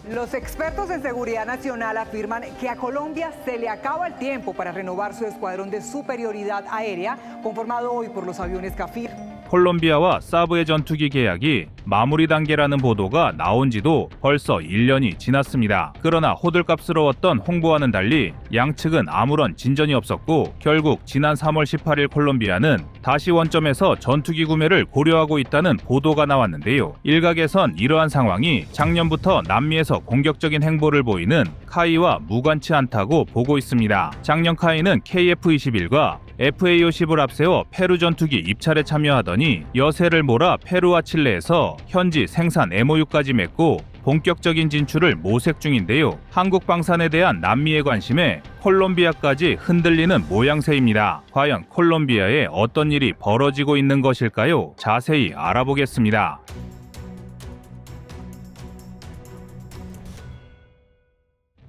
Los expertos en seguridad nacional afirman que a Colombia se le acaba el tiempo para renovar su escuadrón de superioridad aérea, conformado hoy por los aviones Kafir. 콜롬비아와 사브의 전투기 계약이 마무리 단계라는 보도가 나온 지도 벌써 1년이 지났습니다. 그러나 호들갑스러웠던 홍보와는 달리 양측은 아무런 진전이 없었고 결국 지난 3월 18일 콜롬비아는 다시 원점에서 전투기 구매를 고려하고 있다는 보도가 나왔는데요. 일각에선 이러한 상황이 작년부터 남미에서 공격적인 행보를 보이는 카이와 무관치 않다고 보고 있습니다. 작년 카이는 KF-21과 FA-50을 앞세워 페루 전투기 입찰에 참여하더니 여세를 몰아 페루와 칠레에서 현지 생산 MOU까지 맺고 본격적인 진출을 모색 중인데요. 한국 방산에 대한 남미의 관심에 콜롬비아까지 흔들리는 모양새입니다. 과연 콜롬비아에 어떤 일이 벌어지고 있는 것일까요? 자세히 알아보겠습니다.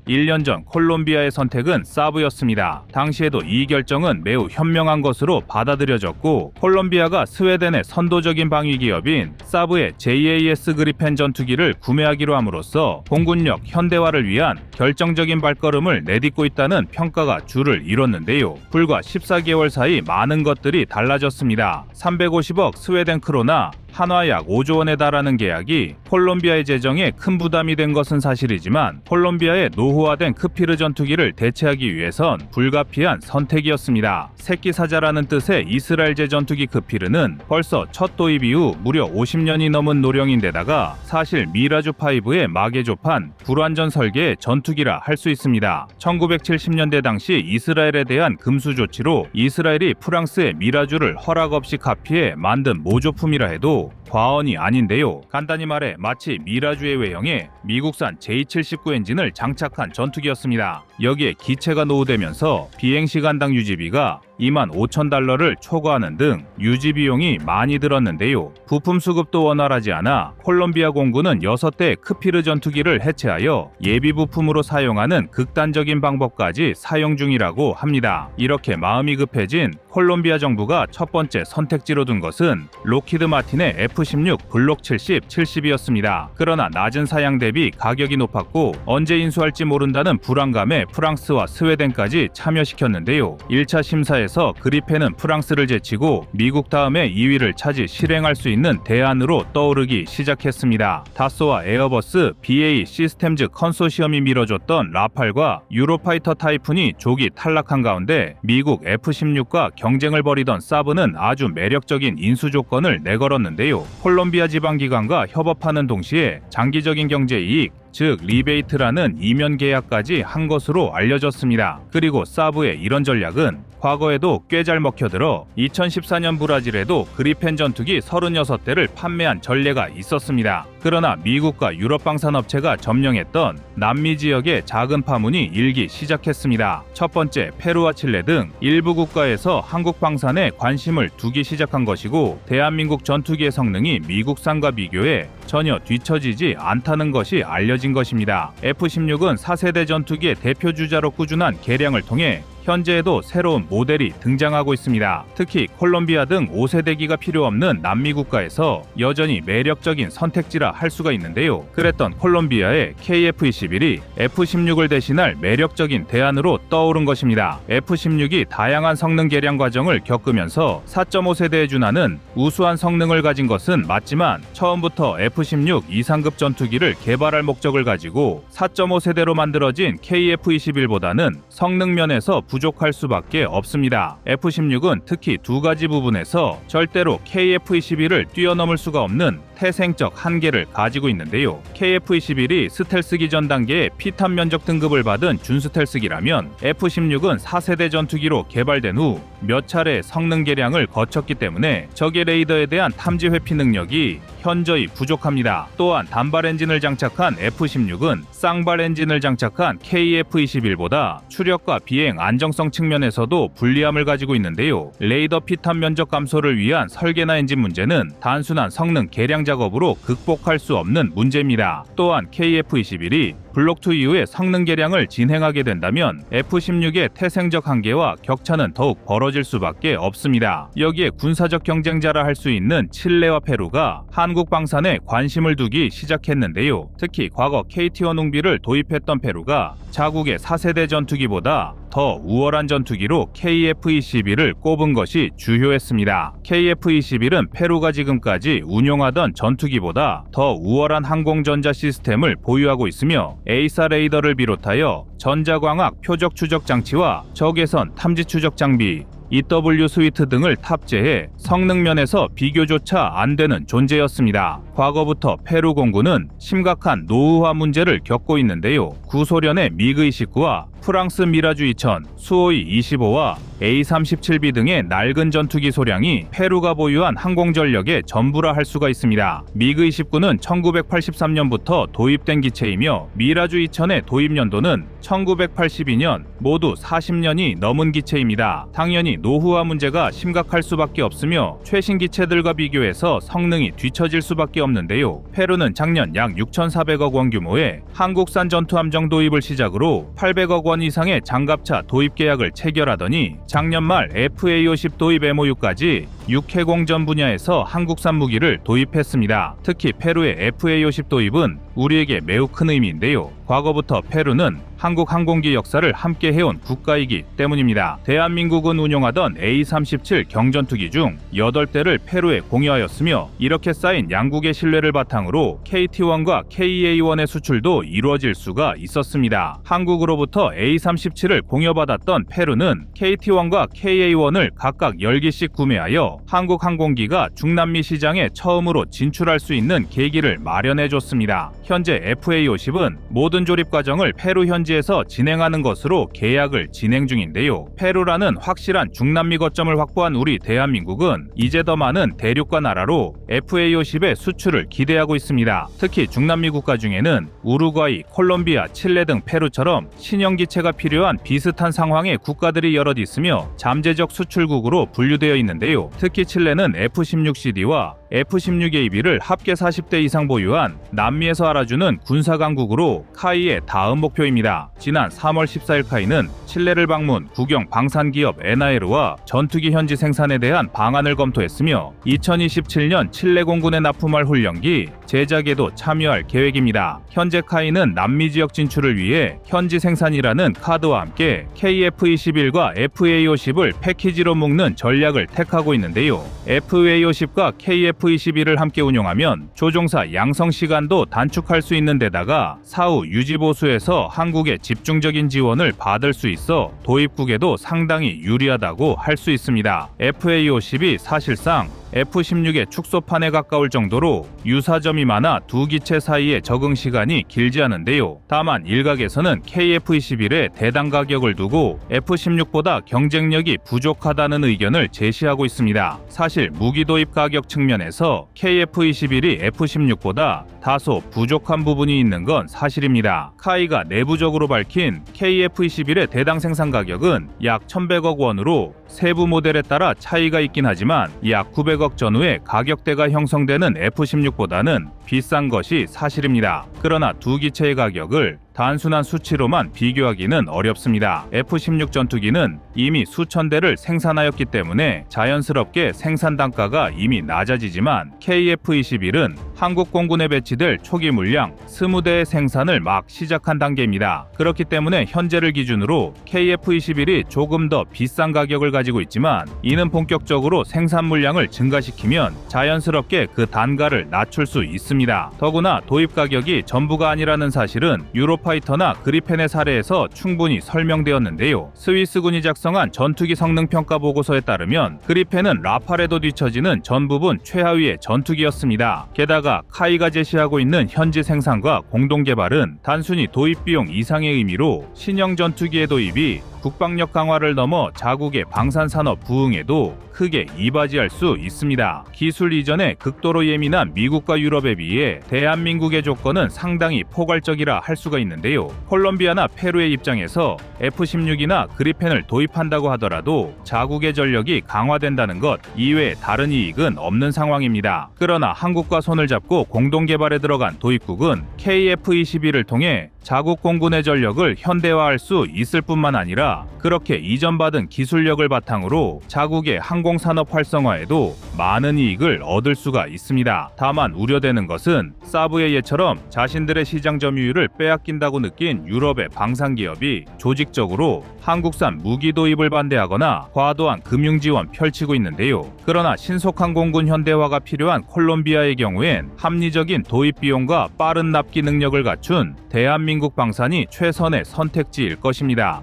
1년 전 콜롬비아의 선택은 사브였습니다. 당시에도 이 결정은 매우 현명한 것으로 받아들여졌고 콜롬비아가 스웨덴의 선도적인 방위 기업인 사브의 JAS 그리펜 전투기를 구매하기로 함으로써 공군력 현대화를 위한 결정적인 발걸음을 내딛고 있다는 평가가 줄을 이뤘는데요. 불과 14개월 사이 많은 것들이 달라졌습니다. 350억 스웨덴 크로나 한화 약 5조 원에 달하는 계약이 콜롬비아의 재정에 큰 부담이 된 것은 사실이지만 콜롬비아의 노후화된 크피르 전투기를 대체하기 위해선 불가피한 선택이었습니다. 새끼사자라는 뜻의 이스라엘제 전투기 크피르는 벌써 첫 도입 이후 무려 50년이 넘은 노령인데다가 사실 미라주5의 마개조판 불완전 설계의 전투기라 할 수 있습니다. 1970년대 당시 이스라엘에 대한 금수 조치로 이스라엘이 프랑스의 미라주를 허락 없이 카피해 만든 모조품이라 해도 과언이 아닌데요. 간단히 말해 마치 미라주의 외형에 미국산 J79 엔진을 장착한 전투기였습니다. 여기에 기체가 노후되면서 비행시간당 유지비가 $25,000를 초과하는 등 유지 비용이 많이 들었는데요. 부품 수급도 원활하지 않아 콜롬비아 공군은 6대 크피르 전투기를 해체하여 예비 부품으로 사용하는 극단적인 방법까지 사용 중이라고 합니다. 이렇게 마음이 급해진 콜롬비아 정부가 첫 번째 선택지로 둔 것은 록히드 마틴의 F-16 블록 70, 70이었습니다. 그러나 낮은 사양 대비 가격이 높았고 언제 인수할지 모른다는 불안감에 프랑스와 스웨덴까지 참여시켰는데요. 1차 심사에서 그리펜은 프랑스를 제치고 미국 다음에 2위를 차지 실행할 수 있는 대안으로 떠오르기 시작했습니다. 다소와 에어버스, BAE 시스템즈 컨소시엄이 밀어줬던 라팔과 유로파이터 타이푼이 조기 탈락한 가운데 미국 F-16과 경쟁을 벌이던 사브는 아주 매력적인 인수 조건을 내걸었는데요. 콜롬비아 지방기관과 협업하는 동시에 장기적인 경제이익, 즉 리베이트라는 이면 계약까지 한 것으로 알려졌습니다. 그리고 사브의 이런 전략은 과거에도 꽤 잘 먹혀들어 2014년 브라질에도 그리펜 전투기 36대를 판매한 전례가 있었습니다. 그러나 미국과 유럽 방산업체가 점령했던 남미 지역의 작은 파문이 일기 시작했습니다. 첫 번째 페루와 칠레 등 일부 국가에서 한국 방산에 관심을 두기 시작한 것이고 대한민국 전투기의 성능이 미국산과 비교해 전혀 뒤처지지 않다는 것이 알려진 것입니다. F-16은 4세대 전투기의 대표 주자로 꾸준한 개량을 통해 현재에도 새로운 모델이 등장하고 있습니다. 특히 콜롬비아 등 5세대기가 필요 없는 남미 국가에서 여전히 매력적인 선택지라 할 수가 있는데요. 그랬던 콜롬비아의 KF-21이 F-16을 대신할 매력적인 대안으로 떠오른 것입니다. F-16이 다양한 성능 개량 과정을 겪으면서 4.5세대에 준하는 우수한 성능을 가진 것은 맞지만 처음부터 F-16 이상급 전투기를 개발할 목적을 가지고 4.5세대로 만들어진 KF-21보다는 성능 면에서 부족할 수밖에 없습니다. F-16은 특히 두 가지 부분에서 절대로 KF-21을 뛰어넘을 수가 없는 태생적 한계를 가지고 있는데요. KF-21이 스텔스기 전 단계의 피탄 면적 등급을 받은 준스텔스기라면 F-16은 4세대 전투기로 개발된 후 몇 차례 성능 개량을 거쳤기 때문에 적의 레이더에 대한 탐지 회피 능력이 현저히 부족합니다. 또한 단발 엔진을 장착한 F-16은 쌍발 엔진을 장착한 KF-21보다 추력과 비행 안정성 측면에서도 불리함을 가지고 있는데요. 레이더 피탄 면적 감소를 위한 설계나 엔진 문제는 단순한 성능 개량 작업으로 극복할 수 없는 문제입니다. 또한 KF-21이 블록2 이후에 성능 개량을 진행하게 된다면 F-16의 태생적 한계와 격차는 더욱 벌어질 수밖에 없습니다. 여기에 군사적 경쟁자라 할 수 있는 칠레와 페루가 한국 방산에 관심을 두기 시작했는데요. 특히 과거 KT-원웅비를 도입했던 페루가 자국의 4세대 전투기보다 더 우월한 전투기로 KF-21을 꼽은 것이 주요했습니다. KF-21은 페루가 지금까지 운용하던 전투기보다 더 우월한 항공전자 시스템을 보유하고 있으며 에이사 레이더를 비롯하여 전자광학 표적 추적 장치와 적외선 탐지 추적 장비, EW 스위트 등을 탑재해 성능 면에서 비교조차 안 되는 존재였습니다. 과거부터 페루 공군은 심각한 노후화 문제를 겪고 있는데요. 구소련의 미그-29와 프랑스 미라주 2000, 수호이 25와 A-37B 등의 낡은 전투기 소량이 페루가 보유한 항공전력의 전부라 할 수가 있습니다. 미그-29는 1983년부터 도입된 기체이며 미라주 2000의 도입 연도는 1982년, 모두 40년이 넘은 기체입니다. 당연히 노후화 문제가 심각할 수밖에 없으며 최신 기체들과 비교해서 성능이 뒤처질 수밖에 없는데요. 페루는 작년 약 6,400억 원 규모의 한국산 전투함정 도입을 시작으로 800억 원 이상의 장갑차 도입 계약을 체결하더니 작년 말 FA-50 도입 MOU까지 육해공전 분야에서 한국산 무기를 도입했습니다. 특히 페루의 FA-50 도입은 우리에게 매우 큰 의미인데요. 과거부터 페루는 한국 항공기 역사를 함께 해온 국가이기 때문입니다. 대한민국은 운용하던 A-37 경전투기 중 8대를 페루에 공여하였으며 이렇게 쌓인 양국의 신뢰를 바탕으로 KT-1과 KA-1의 수출도 이루어질 수가 있었습니다. 한국으로부터 A-37을 공여받았던 페루는 KT-1과 KA-1을 각각 10기씩 구매하여 한국 항공기가 중남미 시장에 처음으로 진출할 수 있는 계기를 마련해줬습니다. 현재 FA-50은 모든 조립 과정을 페루 현지에서 진행하는 것으로 계약을 진행 중인데요. 페루라는 확실한 중남미 거점을 확보한 우리 대한민국은 이제 더 많은 대륙과 나라로 FA-50의 수출을 기대하고 있습니다. 특히 중남미 국가 중에는 우루과이, 콜롬비아, 칠레 등 페루처럼 신형 기체가 필요한 비슷한 상황의 국가들이 여럿 있으며 잠재적 수출국으로 분류되어 있는데요. 특히 칠레는 F-16CD와 F-16AB를 합계 40대 이상 보유한 남미에서 알아주는 군사강국으로 카이의 다음 목표입니다. 지난 3월 14일 카이는 칠레를 방문, 국영 방산기업 NIL과 전투기 현지 생산에 대한 방안을 검토했으며 2027년 칠레 공군에 납품할 훈련기 제작에도 참여할 계획입니다. 현재 카이는 남미 지역 진출을 위해 현지 생산이라는 카드와 함께 KF-21과 FA-50을 패키지로 묶는 전략을 택하고 있는데요. FA-50과 KF-21을 함께 운용하면 조종사 양성 시간도 단축할 수 있는 데다가 사후 유지보수에서 한국의 집중적인 지원을 받을 수 있어 도입국에도 상당히 유리하다고 할 수 있습니다. FA-50이 사실상 F-16의 축소판에 가까울 정도로 유사점이 많아 두 기체 사이의 적응 시간이 길지 않은데요. 다만 일각에서는 KF-21의 대당 가격을 두고 F-16보다 경쟁력이 부족하다는 의견을 제시하고 있습니다. 사실 무기 도입 가격 측면에서 KF-21이 F-16보다 다소 부족한 부분이 있는 건 사실입니다. 카이가 내부적으로 밝힌 KF-21의 대당 생산 가격은 약 1,100억 원으로 세부 모델에 따라 차이가 있긴 하지만 약 900억 전후에 가격대가 형성되는 F-16보다는 비싼 것이 사실입니다. 그러나 두 기체의 가격을 단순한 수치로만 비교하기는 어렵습니다. F-16 전투기는 이미 수천 대를 생산하였기 때문에 자연스럽게 생산 단가가 이미 낮아지지만 KF-21은 한국 공군에 배치될 초기 물량 20대의 생산을 막 시작한 단계입니다. 그렇기 때문에 현재를 기준으로 KF-21이 조금 더 비싼 가격을 가지고 있지만 이는 본격적으로 생산 물량을 증가시키면 자연스럽게 그 단가를 낮출 수 있습니다. 더구나 도입 가격이 전부가 아니라는 사실은 유로파이터나 그리펜의 사례에서 충분히 설명되었는데요. 스위스군이 작성한 전투기 성능 평가 보고서에 따르면 그리펜은 라팔에도 뒤처지는 전 부분 최하위의 전투기였습니다. 게다가 카이가 제시하고 있는 현지 생산과 공동 개발은 단순히 도입 비용 이상의 의미로 신형 전투기의 도입이 국방력 강화를 넘어 자국의 방산산업 부흥에도 크게 이바지할 수 있습니다. 기술 이전에 극도로 예민한 미국과 유럽에 비해 대한민국의 조건은 상당히 포괄적이라 할 수가 있는데요. 콜롬비아나 페루의 입장에서 F-16이나 그리펜을 도입한다고 하더라도 자국의 전력이 강화된다는 것 이외에 다른 이익은 없는 상황입니다. 그러나 한국과 손을 잡고 공동 개발에 들어간 도입국은 KF-21을 통해 자국 공군의 전력을 현대화할 수 있을 뿐만 아니라 그렇게 이전받은 기술력을 바탕으로 자국의 항공산업 활성화에도 많은 이익을 얻을 수가 있습니다. 다만 우려되는 것은 사브의 예처럼 자신들의 시장 점유율을 빼앗긴다고 느낀 유럽의 방산기업이 조직적으로 한국산 무기 도입을 반대하거나 과도한 금융 지원 펼치고 있는데요. 그러나 신속한 공군 현대화가 필요한 콜롬비아의 경우엔 합리적인 도입 비용과 빠른 납기 능력을 갖춘 대한민국 방산이 최선의 선택지일 것입니다.